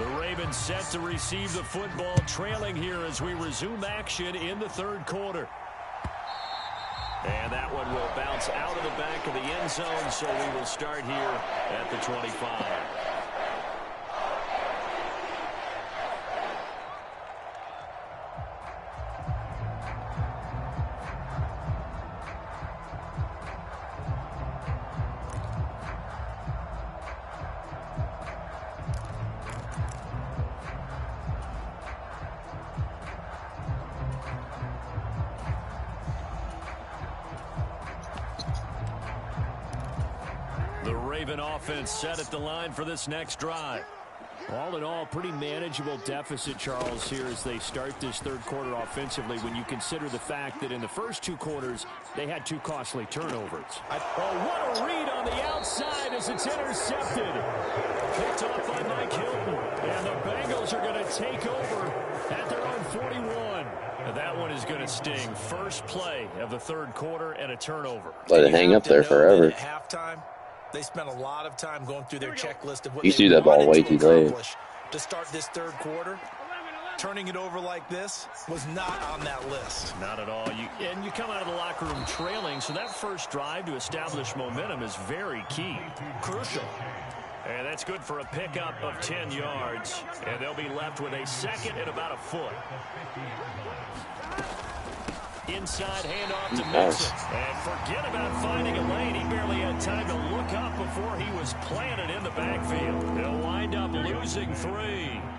The Ravens set to receive the football, trailing here as we resume action in the third quarter. And that one will bounce out of the back of the end zone, so we will start here at the 25. The Raven offense set at the line for this next drive. All in all, pretty manageable deficit, Charles, here as they start this third quarter offensively when you consider the fact that in the first two quarters, they had two costly turnovers. Oh, what a read on the outside as it's intercepted. Picked off by Mike Hilton. And the Bengals are going to take over at their own 41. And that one is going to sting. First play of the third quarter and a turnover. Let it hang up there forever. At halftime, they spent a lot of time going through their checklist of what You they see that ball way wanted too to late. accomplish to start this third quarter. Turning it over like this was not on that list. Not at all. And you come out of the locker room trailing, so that first drive to establish momentum is very key. Crucial. And that's good for a pickup of 10 yards. And they'll be left with a second and about a foot. Inside handoff to Mixon. And forget about finding a lane. He barely had time to look up before he was planted in the backfield. He'll wind up losing 3.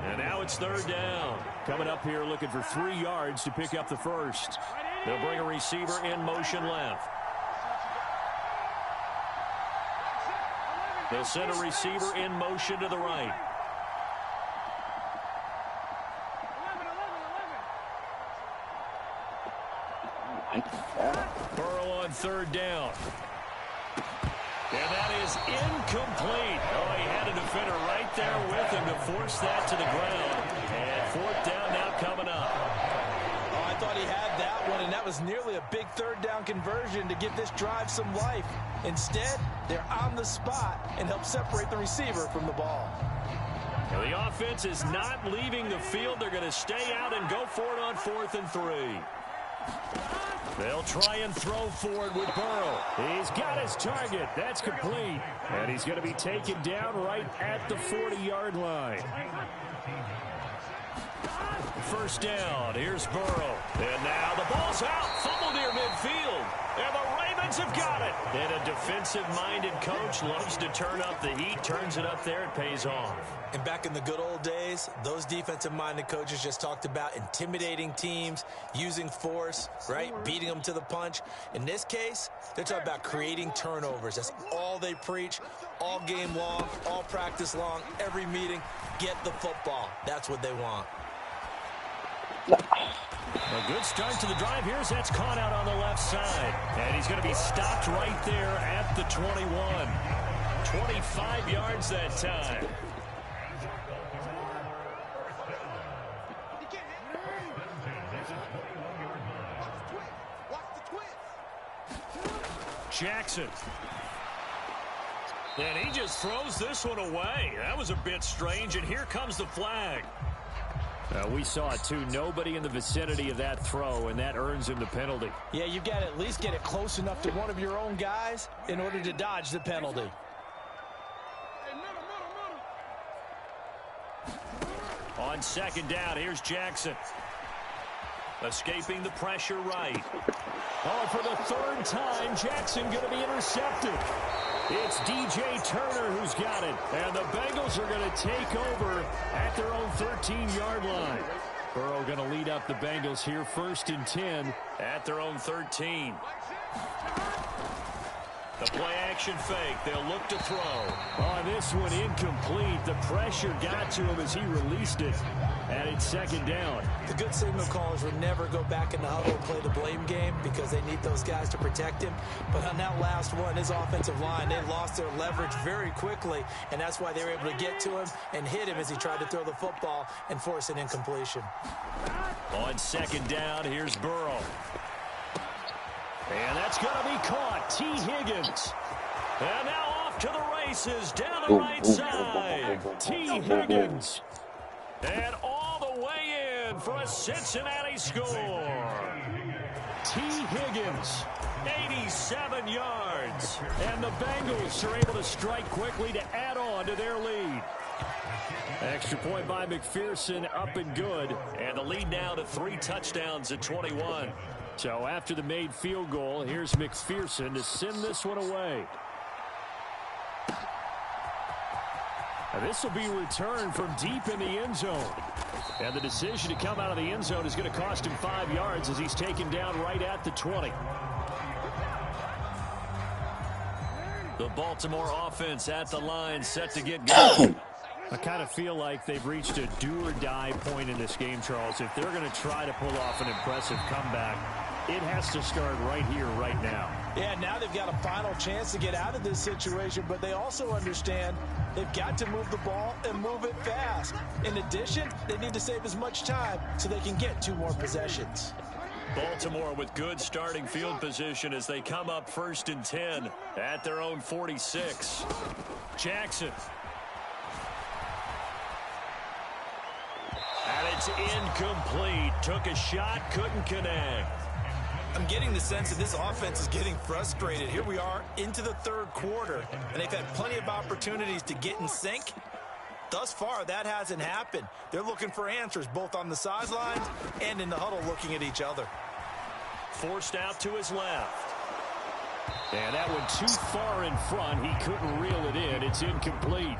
And now it's third down. Coming up here looking for 3 yards to pick up the first. They'll bring a receiver in motion left. They'll send a receiver in motion to the right. Burrow on third down. And that is incomplete. Oh, he had a defender right there with him to force that to the ground. And fourth down now coming up. Oh, I thought he had that one, and that was nearly a big third down conversion to give this drive some life. Instead, they're on the spot and help separate the receiver from the ball. Now, the offense is not leaving the field. They're going to stay out and go for it on 4th and 3. They'll try and throw forward with Burrow. He's got his target. That's complete. And he's going to be taken down right at the 40-yard line. First down. Here's Burrow. And now the ball's out. Fumble near midfield. And the Ravens have got it. And a defensive-minded coach loves to turn up the heat. Turns it up there. It pays off. And back in the good old days, those defensive-minded coaches just talked about intimidating teams, using force, right, beating them to the punch. In this case, they're talking about creating turnovers. That's all they preach, all game long, all practice long, every meeting. Get the football. That's what they want. A good start to the drive. Here's that's caught out on the left side. And he's going to be stopped right there at the 21. 25 yards that time. Jackson. And he just throws this one away. That was a bit strange, and here comes the flag. We saw it, too. Nobody in the vicinity of that throw, and that earns him the penalty. Yeah, you've got to at least get it close enough to one of your own guys in order to dodge the penalty. On second down, here's Jackson. Escaping the pressure right. Oh, for the third time, Jackson going to be intercepted. It's DJ Turner who's got it. And the Bengals are going to take over at their own 13-yard line. Burrow going to lead up the Bengals here, 1st and 10 at their own 13. The play-action fake. They'll look to throw. Oh, this one incomplete. The pressure got to him as he released it. And it's second down. The good signal callers would never go back in the huddle and play the blame game because they need those guys to protect him. But on that last one, his offensive line, they lost their leverage very quickly, and that's why they were able to get to him and hit him as he tried to throw the football and force an incompletion. On second down, here's Burrow. And that's going to be caught. T. Higgins. And now off to the races down the right side. T. Higgins. And all the way in for a Cincinnati score. T. Higgins, 87 yards. And the Bengals are able to strike quickly to add on to their lead. Extra point by McPherson, up and good. And the lead now to 3 touchdowns at 21. So after the made field goal, here's McPherson to send this one away. Now this will be returned from deep in the end zone. And the decision to come out of the end zone is going to cost him 5 yards as he's taken down right at the 20. The Baltimore offense at the line, set to get going. I kind of feel like they've reached a do-or-die point in this game, Charles. If they're going to try to pull off an impressive comeback, it has to start right here, right now. Yeah, now they've got a final chance to get out of this situation, but they also understand they've got to move the ball and move it fast. In addition, they need to save as much time so they can get 2 more possessions. Baltimore with good starting field position as they come up 1st and 10 at their own 46. Jackson. And it's incomplete. Took a shot, couldn't connect. I'm getting the sense that this offense is getting frustrated. Here we are into the 3rd quarter, and they've had plenty of opportunities to get in sync. Thus far, that hasn't happened. They're looking for answers both on the sidelines and in the huddle looking at each other. Forced out to his left. And that one too far in front. He couldn't reel it in. It's incomplete.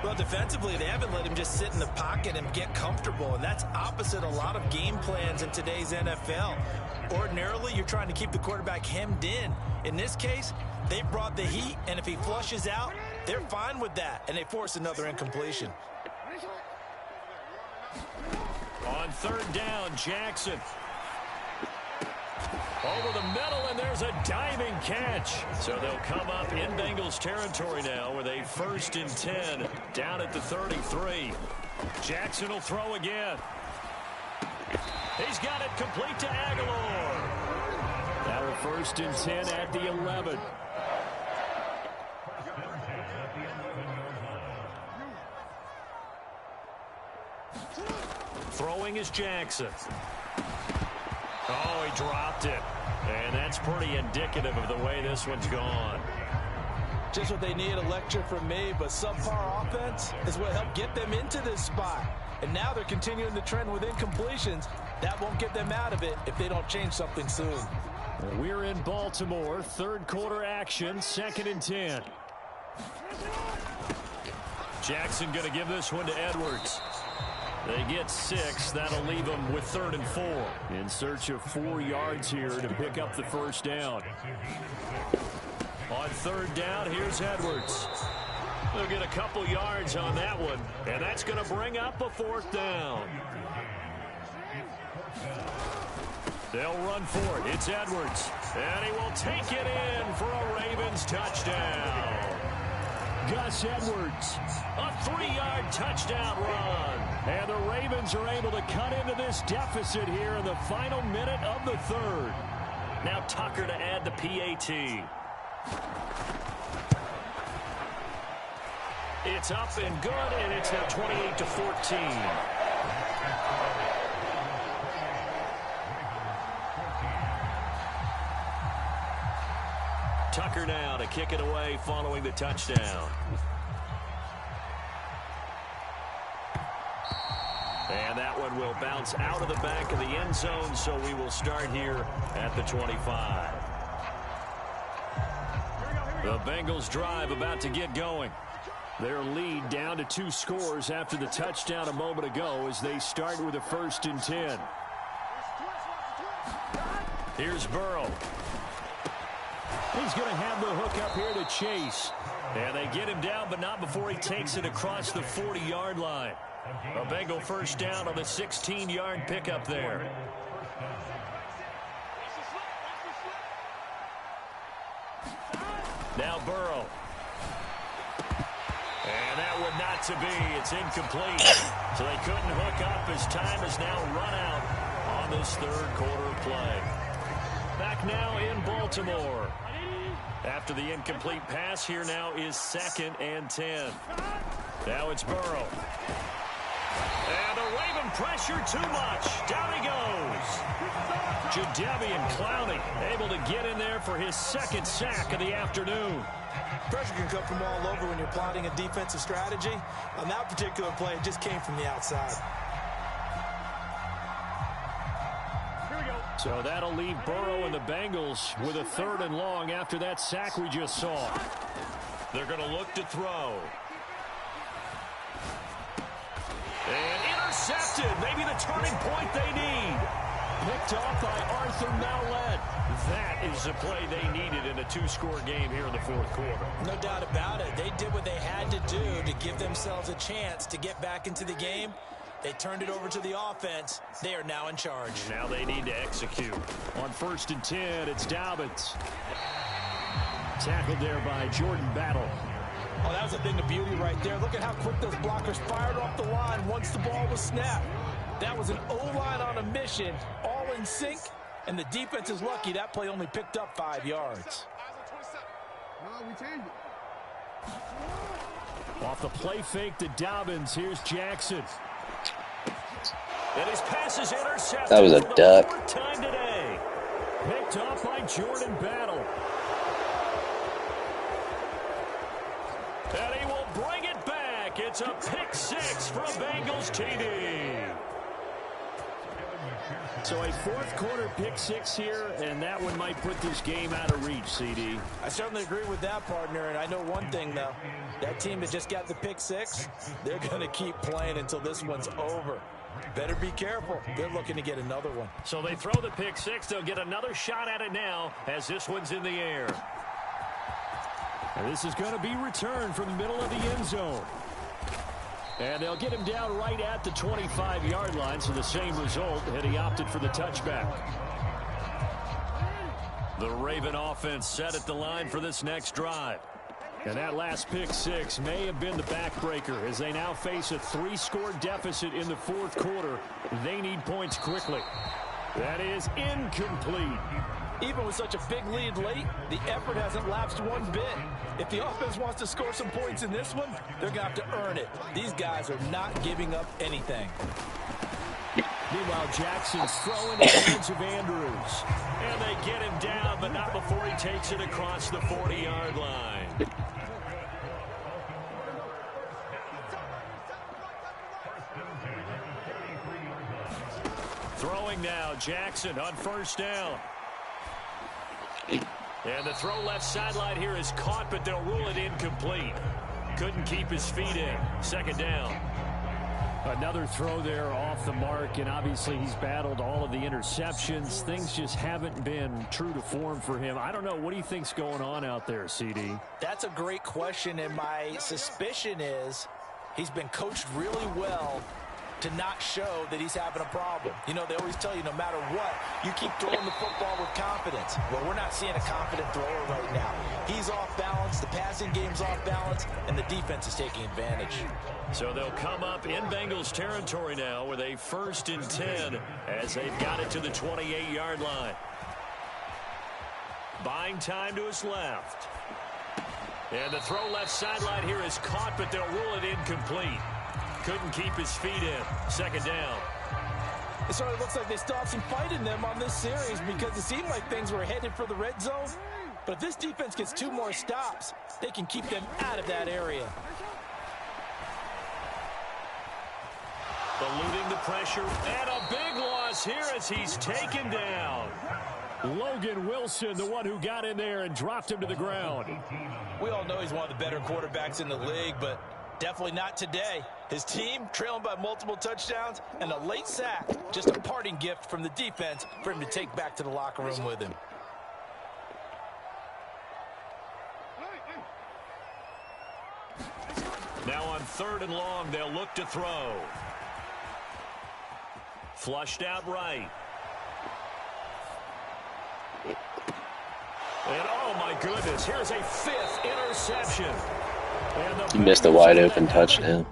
Well, defensively, they haven't let him just sit in the pocket and get comfortable, and that's opposite a lot of game plans in today's NFL. Ordinarily, you're trying to keep the quarterback hemmed in. In this case, they brought the heat, and if he flushes out, they're fine with that, and they force another incompletion. On 3rd down, Jackson. Over the middle, and there's a diving catch. So they'll come up in Bengals territory now with a 1st and 10 down at the 33. Jackson will throw again. He's got it complete to Aguilar. Now a 1st and 10 at the 11. Throwing is Jackson. Oh, he dropped it. And that's pretty indicative of the way this one's gone. Just what they need, a lecture from me, but subpar offense is what helped get them into this spot. And now they're continuing the trend with incompletions. That won't get them out of it if they don't change something soon. Well, we're in Baltimore, 3rd quarter action, 2nd and 10. Jackson going to give this one to Edwards. They get 6. That'll leave them with 3rd and 4. In search of 4 yards here to pick up the 1st down. On 3rd down, here's Edwards. They'll get a couple yards on that one, and that's going to bring up a 4th down. They'll run for it. It's Edwards, and he will take it in for a Ravens touchdown. Gus Edwards, a 3-yard touchdown run. And the Ravens are able to cut into this deficit here in the final minute of the 3rd. Now Tucker to add the PAT. It's up and good, and it's now 28-14. Tucker now to kick it away following the touchdown. And that one will bounce out of the back of the end zone, so we will start here at the 25. The Bengals drive about to get going. Their lead down to 2 scores after the touchdown a moment ago as they start with a 1st and 10. Here's Burrow. He's going to have the hook up here to Chase. And they get him down, but not before he takes it across the 40-yard line. A Bengal 1st down on the 16-yard pickup there. Now Burrow. And that would not to be. It's incomplete. So they couldn't hook up as time has now run out on this 3rd quarter play. Back now in Baltimore. After the incomplete pass, here now is 2nd and 10. Now it's Burrow. And the Raven pressure too much. Down he goes. Jadeveon Clowney able to get in there for his second sack of the afternoon. Pressure can come from all over when you're plotting a defensive strategy. On that particular play, it just came from the outside. So that'll leave Burrow and the Bengals with a 3rd and long after that sack we just saw. They're going to look to throw. And intercepted. Maybe the turning point they need. Picked off by Arthur Mallett. That is the play they needed in a 2-score game here in the 4th quarter. No doubt about it. They did what they had to do to give themselves a chance to get back into the game. They turned it over to the offense. They are now in charge. Now they need to execute. On 1st and 10, it's Dobbins. Tackled there by Jordan Battle. Oh, that was a thing of beauty right there. Look at how quick those blockers fired off the line once the ball was snapped. That was an O-line on a mission, all in sync, and the defense is lucky that play only picked up 5 yards. Off the play fake to Dobbins, here's Jackson. And his pass is intercepted. That was a duck. 4th time today. Picked off by Jordan Battle. And he will bring it back. It's a pick 6 from Bengals TD. So a 4th quarter pick 6 here, and that one might put this game out of reach, CD. I certainly agree with that, partner, and I know one thing, though. That team that just got the pick 6, they're going to keep playing until this one's over. Better be careful. They're looking to get another one. So they throw the pick 6. They'll get another shot at it now as this one's in the air. And this is going to be returned from the middle of the end zone. And they'll get him down right at the 25-yard line, so the same result, and he opted for the touchback. The Raven offense set at the line for this next drive. And that last pick 6 may have been the backbreaker as they now face a 3-score deficit in the 4th quarter. They need points quickly. That is incomplete. Even with such a big lead late, the effort hasn't lapsed one bit. If the offense wants to score some points in this one, they're going to have to earn it. These guys are not giving up anything. Meanwhile, Jackson's throwing the hands of Andrews. And they get him down, but not before he takes it across the 40-yard line. Throwing now, Jackson on 1st down. And the throw left sideline here is caught, but they'll rule it incomplete. Couldn't keep his feet in. 2nd down. Another throw there off the mark, and obviously he's battled all of the interceptions. Things just haven't been true to form for him. I don't know. What do you think's going on out there, CD? That's a great question, and my suspicion is he's been coached really well to not show that he's having a problem. You know, they always tell you no matter what, you keep throwing the football with confidence. Well, we're not seeing a confident thrower right now. He's off balance, the passing game's off balance, and the defense is taking advantage. So they'll come up in Bengals territory now with a 1st and 10 as they've got it to the 28-yard line. Buying time to his left. And the throw left sideline here is caught, but they'll rule it incomplete. Couldn't keep his feet in. 2nd down. It sort of looks like they still have some fight in them on this series because it seemed like things were headed for the red zone. But if this defense gets 2 more stops, they can keep them out of that area. Eluding the pressure, and a big loss here as he's taken down. Logan Wilson, the one who got in there and dropped him to the ground. We all know he's one of the better quarterbacks in the league, but definitely not today. His team trailing by multiple touchdowns and a late sack. Just a parting gift from the defense for him to take back to the locker room with him. Now on 3rd and long, they'll look to throw. Flushed out right. And oh my goodness, here's a 5th interception. He missed a wide open touchdown.